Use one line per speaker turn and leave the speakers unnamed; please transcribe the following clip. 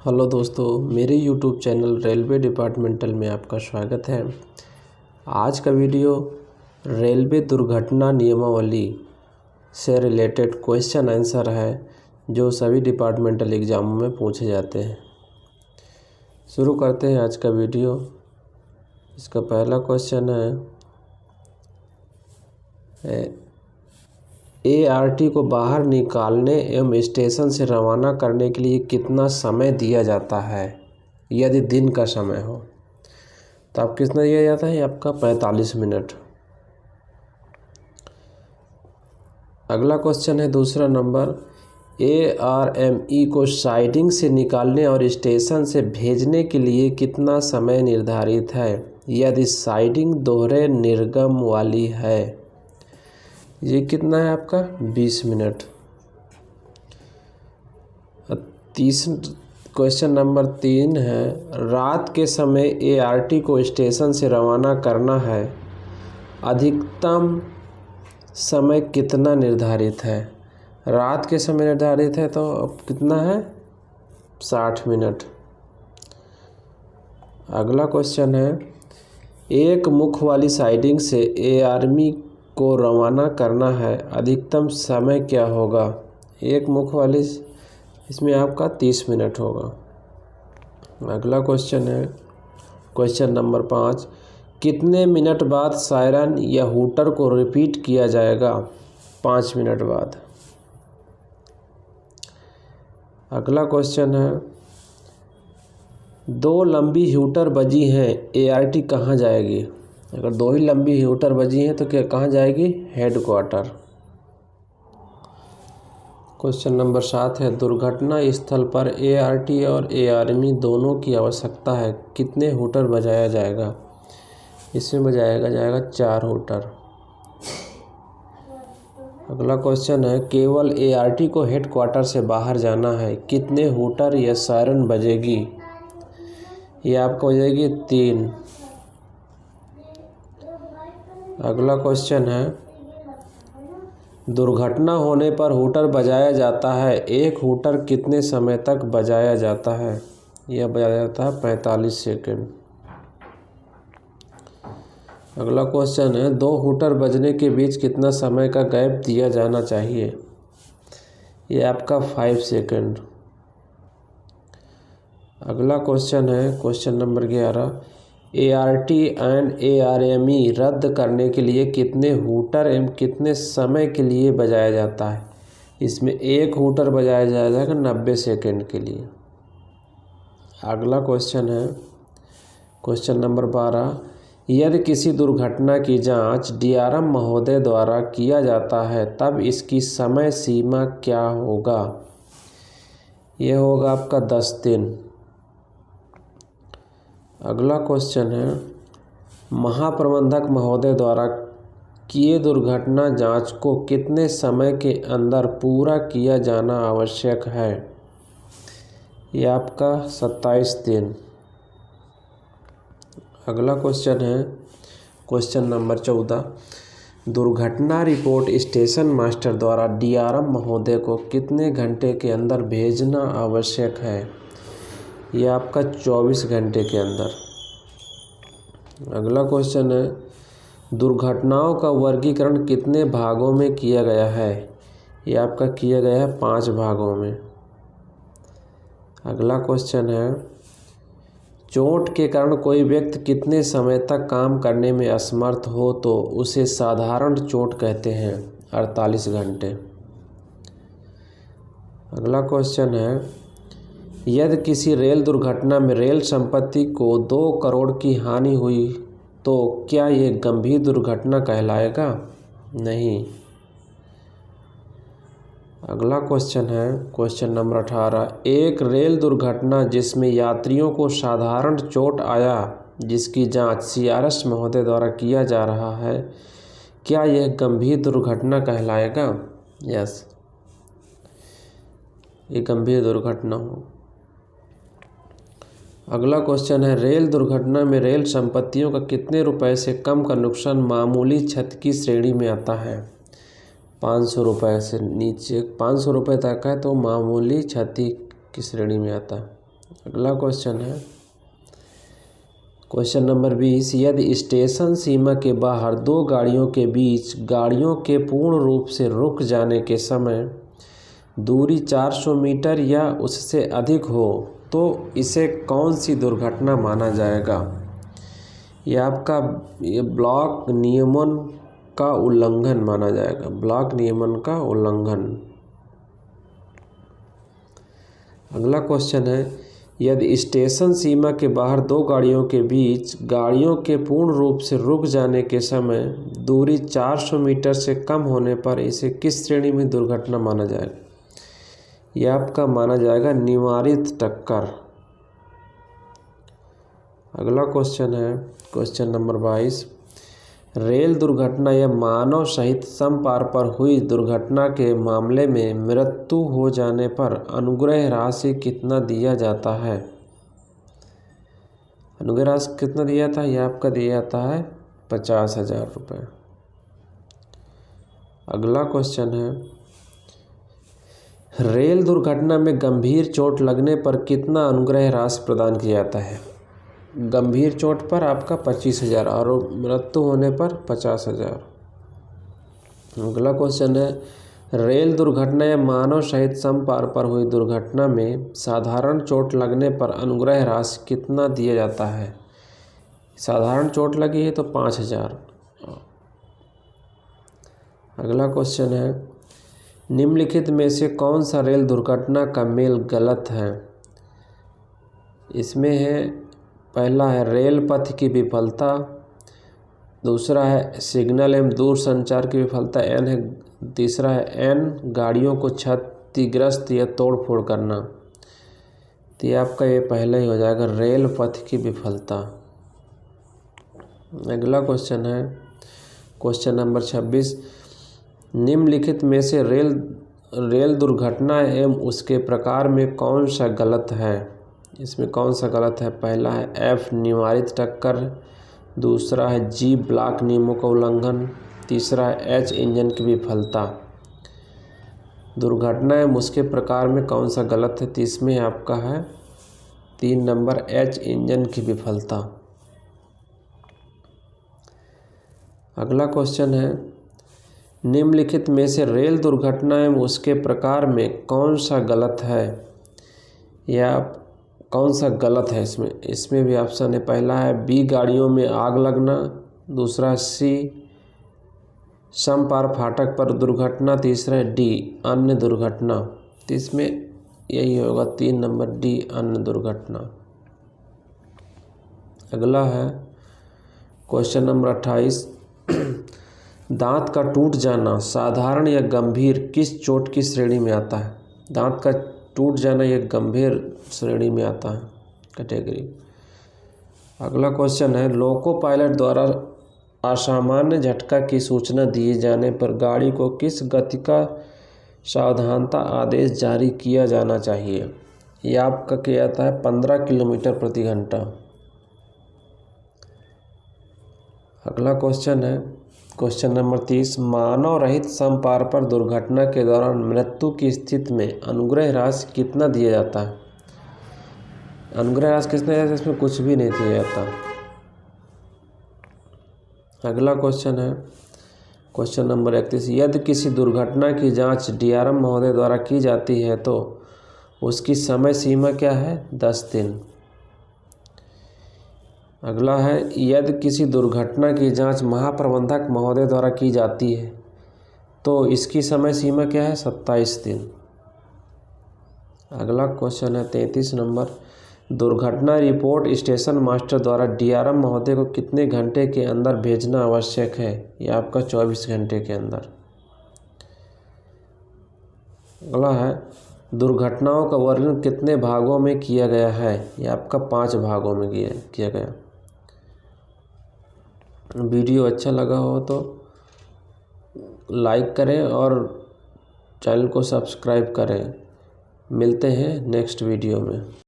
Hello दोस्तों, मेरे YouTube channel railway departmental में आपका स्वागत है। आज का वीडियो रेलवे दुर्घटना नियमावली से रिलेटेड क्वेश्चन आंसर है जो सभी डिपार्टमेंटल एग्ज़ामों में पूछे जाते हैं। शुरू करते हैं आज का वीडियो। इसका पहला क्वेश्चन है ART को बाहर निकालने एवं स्टेशन से रवाना करने के लिए कितना समय दिया जाता है यदि दिन का समय हो। तो आप कितना दिया जाता है आपका 45 मिनट। अगला क्वेश्चन है दूसरा नंबर, ARME को साइडिंग से निकालने और स्टेशन से भेजने के लिए कितना समय निर्धारित है यदि साइडिंग दोहरे निर्गम वाली है। ये कितना है आपका 20 मिनट। क्वेश्चन नंबर 3 है, रात के समय ART को स्टेशन से रवाना करना है, अधिकतम समय कितना निर्धारित है। रात के समय निर्धारित है तो अब कितना है 60 मिनट। अगला क्वेश्चन है, एक मुख वाली साइडिंग से ARME को रवाना करना है, अधिकतम समय क्या होगा। एक मुख वाली इसमें आपका 30 मिनट होगा। अगला क्वेश्चन है क्वेश्चन नंबर 5, कितने मिनट बाद सायरन या हूटर को रिपीट किया जाएगा। 5 मिनट बाद। अगला क्वेश्चन है, दो लंबी हूटर बजी हैं, ART कहाँ जाएगी। अगर दो ही लंबी हूटर बजी हैं तो क्या कहाँ जाएगी, हेडक्वार्टर। क्वेश्चन नंबर 7 है, दुर्घटना स्थल पर ART और ARME दोनों की आवश्यकता है, कितने हूटर बजाया जाएगा। इसमें बजाया जाएगा 4 हूटर। अगला क्वेश्चन है, केवल ART को हेडक्वार्टर से बाहर जाना है, कितने हूटर या सायरन बजेगी। ये आपको बजेगी 3। अगला क्वेश्चन है, दुर्घटना होने पर हूटर बजाया जाता है, एक हूटर कितने समय तक बजाया जाता है। यह बजाया जाता है 45 सेकंड। अगला क्वेश्चन है, दो हूटर बजने के बीच कितना समय का गैप दिया जाना चाहिए। यह आपका 5 सेकंड। अगला क्वेश्चन है question number 11, ART and ARME रद्द करने के लिए कितने हूटर एवं कितने समय के लिए बजाया जाता है। इसमें एक हूटर बजाया जाएगा 90 सेकंड के लिए। अगला क्वेश्चन है क्वेश्चन नंबर 12, यदि किसी दुर्घटना की जांच DRM महोदय द्वारा किया जाता है तब इसकी समय सीमा क्या होगा। यह होगा आपका 10 दिन। अगला क्वेश्चन है, महाप्रबंधक महोदय द्वारा किए दुर्घटना जांच को कितने समय के अंदर पूरा किया जाना आवश्यक है। यह आपका 27 दिन। अगला क्वेश्चन है क्वेश्चन नंबर 14, दुर्घटना रिपोर्ट स्टेशन मास्टर द्वारा DRM महोदय को कितने घंटे के अंदर भेजना आवश्यक है। यह आपका 24 घंटे के अंदर। अगला क्वेश्चन है, दुर्घटनाओं का वर्गीकरण कितने भागों में किया गया है। यह आपका किया गया है 5 भागों में। अगला क्वेश्चन है, चोट के कारण कोई व्यक्ति कितने समय तक काम करने में असमर्थ हो तो उसे साधारण चोट कहते हैं। 48 घंटे। अगला क्वेश्चन है, यदि किसी रेल दुर्घटना में रेल संपत्ति को 2 करोड़ की हानि हुई तो क्या यह गंभीर दुर्घटना कहलाएगा। नहीं। अगला क्वेश्चन है क्वेश्चन नंबर 18, एक रेल दुर्घटना जिसमें यात्रियों को साधारण चोट आया जिसकी जांच CRS महोदय द्वारा किया जा रहा है, क्या यह गंभीर दुर्घटना कहलाएगा। यस, ये गंभीर दुर्घटना हो। अगला क्वेश्चन है, रेल दुर्घटना में रेल संपत्तियों का कितने रुपए से कम का नुकसान मामूली क्षति की श्रेणी में आता है। 500 रुपये से नीचे 500 रुपये तक है तो मामूली क्षति की श्रेणी में आता है। अगला क्वेश्चन है क्वेश्चन नंबर 20। यदि स्टेशन सीमा के बाहर दो गाड़ियों के बीच गाड़ियों के पूर्ण रूप से रुक जाने के समय दूरी 400 मीटर या उससे अधिक हो तो इसे कौन सी दुर्घटना माना जाएगा? ये ब्लॉक नियमन का उल्लंघन माना जाएगा। ब्लॉक नियमन का उल्लंघन। अगला क्वेश्चन है यदि स्टेशन सीमा के बाहर दो गाड़ियों के बीच गाड़ियों के पूर्ण रूप से रुक जाने के समय दूरी 400 मीटर से कम होने पर इसे किस श्रेणी में दुर्घटना माना जाएगा? यह आपका माना जाएगा निवारित टक्कर। अगला क्वेश्चन है क्वेश्चन नंबर 22। रेल दुर्घटना या मानव सहित समपार पर हुई दुर्घटना के मामले में मृत्यु हो जाने पर अनुग्रह राशि कितना दिया जाता है? अनुग्रह राशि कितना दिया था? यह आपका दिया जाता है 50,000 रुपये। अगला क्वेश्चन है रेल दुर्घटना में गंभीर चोट लगने पर कितना अनुग्रह राशि प्रदान किया जाता है? गंभीर चोट पर आपका 25,000 और मृत्यु होने पर 50,000। अगला क्वेश्चन है रेल दुर्घटना या मानव सहित समपार पर हुई दुर्घटना में साधारण चोट लगने पर अनुग्रह राशि कितना दिया जाता है? साधारण चोट लगी है तो 5,000। अगला क्वेश्चन है निम्नलिखित में से कौन सा रेल दुर्घटना का मेल गलत है? इसमें है पहला है रेल पथ की विफलता, दूसरा है सिग्नल एवं दूर संचार की विफलता एन है, तीसरा है एन गाड़ियों को क्षतिग्रस्त या तोड़फोड़ करना। तो ये आपका ये पहला ही हो जाएगा रेल पथ की विफलता। अगला क्वेश्चन है क्वेश्चन नंबर 26। निम्नलिखित में से रेल दुर्घटना एवं उसके प्रकार में कौन सा गलत है? इसमें कौन सा गलत है? पहला है एफ निवारित टक्कर, दूसरा है जी ब्लॉक नियमों का उल्लंघन, तीसरा है एच इंजन की विफलता। दुर्घटना एवं उसके प्रकार में कौन सा गलत है? तो इसमें आपका है 3 नंबर एच इंजन की विफलता। अगला क्वेश्चन है निम्नलिखित में से रेल दुर्घटना एवं उसके प्रकार में कौन सा गलत है? या कौन सा गलत है? इसमें भी ऑप्शन है पहला है बी गाड़ियों में आग लगना, दूसरा सी समपार फाटक पर दुर्घटना, तीसरा है डी अन्य दुर्घटना। तो इसमें यही होगा 3 नंबर डी अन्य दुर्घटना। अगला है क्वेश्चन नंबर 28। दांत का टूट जाना साधारण या गंभीर किस चोट की श्रेणी में आता है? दांत का टूट जाना यह गंभीर श्रेणी में आता है कैटेगरी। अगला क्वेश्चन है लोको पायलट द्वारा असामान्य झटका की सूचना दिए जाने पर गाड़ी को किस गति का सावधानता आदेश जारी किया जाना चाहिए? यह आपका किया जाता है 15 किलोमीटर प्रति घंटा। अगला क्वेश्चन है क्वेश्चन नंबर 30। मानव रहित समपार पर दुर्घटना के दौरान मृत्यु की स्थिति में अनुग्रह राशि कितना दिया जाता है? अनुग्रह राशि कितना दिया जाता है? इसमें कुछ भी नहीं दिया जाता। अगला क्वेश्चन है क्वेश्चन नंबर 31। यदि किसी दुर्घटना की जांच डीआरएम महोदय द्वारा की जाती है तो उसकी समय सीमा क्या है? 10 दिन। अगला है यदि किसी दुर्घटना की जांच महाप्रबंधक महोदय द्वारा की जाती है तो इसकी समय सीमा क्या है? 27 दिन। अगला क्वेश्चन है 33 नंबर। दुर्घटना रिपोर्ट स्टेशन मास्टर द्वारा डीआरएम महोदय को कितने घंटे के अंदर भेजना आवश्यक है? यह आपका 24 घंटे के अंदर। अगला है दुर्घटनाओं का वर्णन कितने भागों में किया गया है? यह आपका 5 भागों में किया गया। वीडियो अच्छा लगा हो तो लाइक करें और चैनल को सब्सक्राइब करें। मिलते हैं नेक्स्ट वीडियो में।